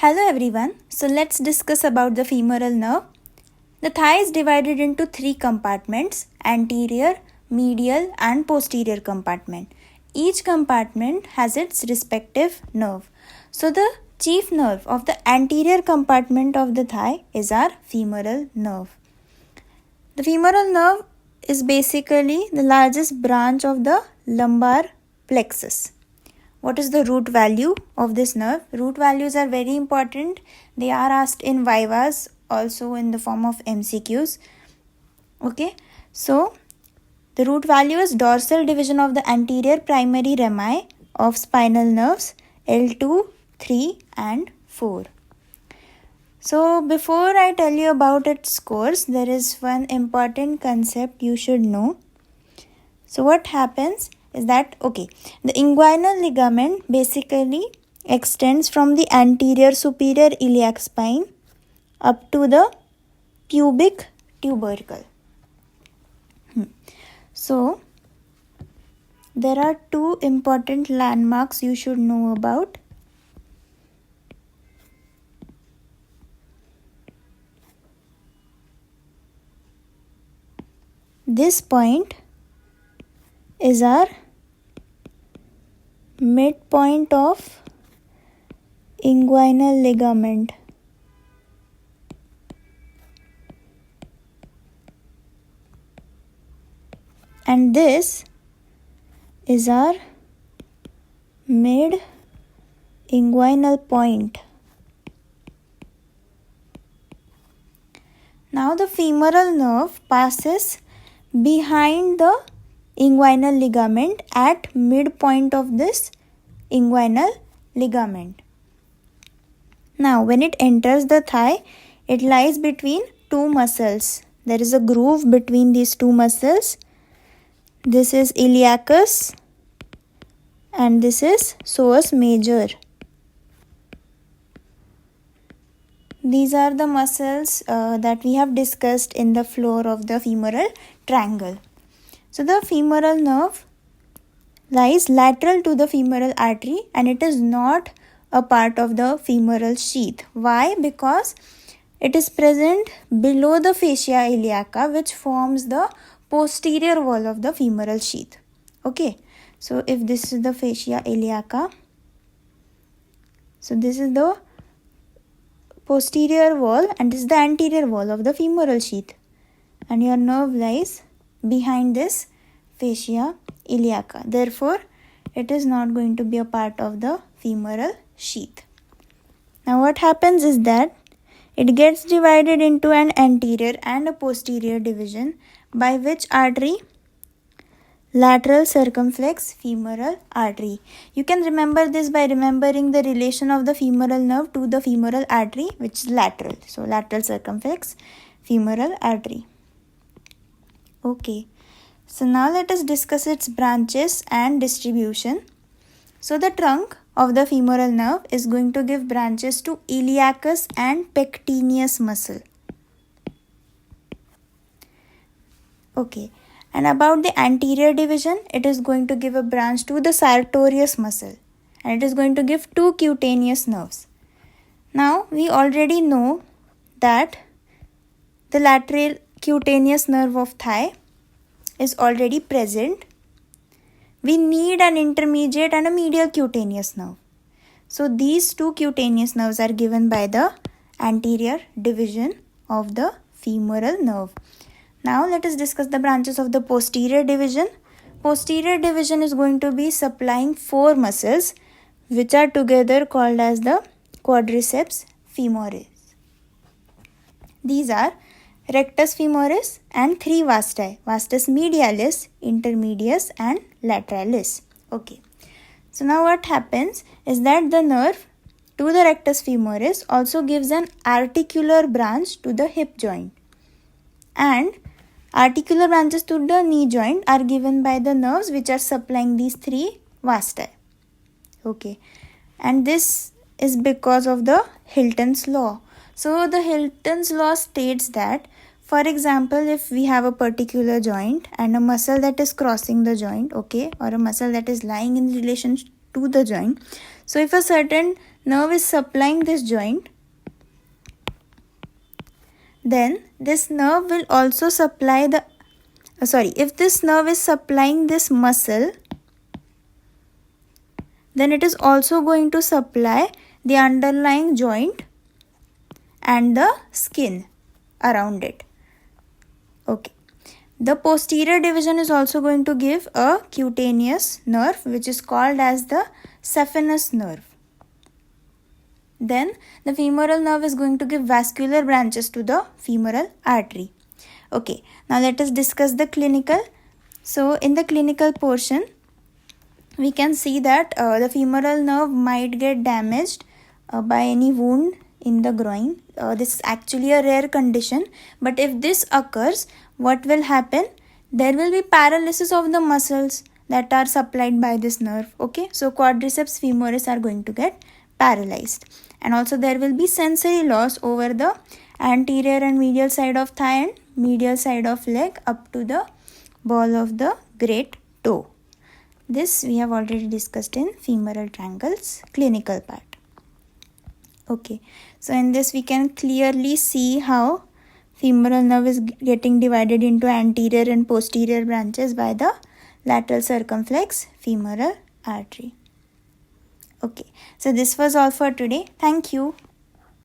Hello everyone. So let's discuss about the femoral nerve. The thigh is divided into three compartments: anterior, medial and posterior compartment. Each compartment has its respective nerve. So the chief nerve of the anterior compartment of the thigh is our femoral nerve. The femoral nerve is basically the largest branch of the lumbar plexus. What is the root value of this nerve? Root values are very important. They are asked in vivas, also in the form of MCQs. Okay, so the root value is dorsal division of the anterior primary rami of spinal nerves L2, 3 and 4. So before I tell you about its course, there is one important concept you should know. So what happens is that, the inguinal ligament basically extends from the anterior superior iliac spine up to the pubic tubercle. So there are two important landmarks you should know about. This point is our midpoint of inguinal ligament. And this is our mid-inguinal point. Now the femoral nerve passes behind the inguinal ligament at midpoint of this inguinal ligament. Now when it enters the thigh, it lies between two muscles. There is a groove between these two muscles. This is iliacus and this is psoas major. These are the muscles that we have discussed in the floor of the femoral triangle. So the femoral nerve lies lateral to the femoral artery and it is not a part of the femoral sheath. Why? Because it is present below the fascia iliaca, which forms the posterior wall of the femoral sheath. Okay, so if this is the fascia iliaca, so this is the posterior wall and this is the anterior wall of the femoral sheath, and your nerve lies behind this fascia iliaca. Therefore, it is not going to be a part of the femoral sheath. Now what happens is that it gets divided into an anterior and a posterior division, by which artery? Lateral circumflex femoral artery. You can remember this by remembering the relation of the femoral nerve to the femoral artery, which is lateral. So lateral circumflex femoral artery. Okay, so now let us discuss its branches and distribution. So the trunk of the femoral nerve is going to give branches to iliacus and pectineus muscle. Okay, and about the anterior division, it is going to give a branch to the sartorius muscle and it is going to give two cutaneous nerves. Now we already know that the lateral cutaneous nerve of thigh is already present. We need an intermediate and a medial cutaneous nerve. So these two cutaneous nerves are given by the anterior division of the femoral nerve. Now let us discuss the branches of the posterior division. Posterior division is going to be supplying four muscles which are together called as the quadriceps femoris. These are rectus femoris and three vasti: vastus medialis, intermedius and lateralis. Okay, so now what happens is that the nerve to the rectus femoris also gives an articular branch to the hip joint, and articular branches to the knee joint are given by the nerves which are supplying these three vasti. Okay, and this is because of the Hilton's law. So the Hilton's law states that, for example, if we have a particular joint and a muscle that is crossing the joint, okay, or a muscle that is lying in relation to the joint. So if a certain nerve is supplying this joint, then this nerve will also supply the if this nerve is supplying this muscle, then it is also going to supply the underlying joint and the skin around it. Okay. The posterior division is also going to give a cutaneous nerve, which is called as the saphenous nerve. Then the femoral nerve is going to give vascular branches to the femoral artery. Okay, now let us discuss the clinical. So in the clinical portion, we can see that the femoral nerve might get damaged by any wound in the groin. This is actually a rare condition, but if this occurs, what will happen? There will be paralysis of the muscles that are supplied by this nerve. Okay, so quadriceps femoris are going to get paralyzed, and also there will be sensory loss over the anterior and medial side of thigh and medial side of leg up to the ball of the great toe. This we have already discussed in femoral triangles clinical part. Okay, so in this we can clearly see how femoral nerve is getting divided into anterior and posterior branches by the lateral circumflex femoral artery. Okay, so this was all for today. Thank you.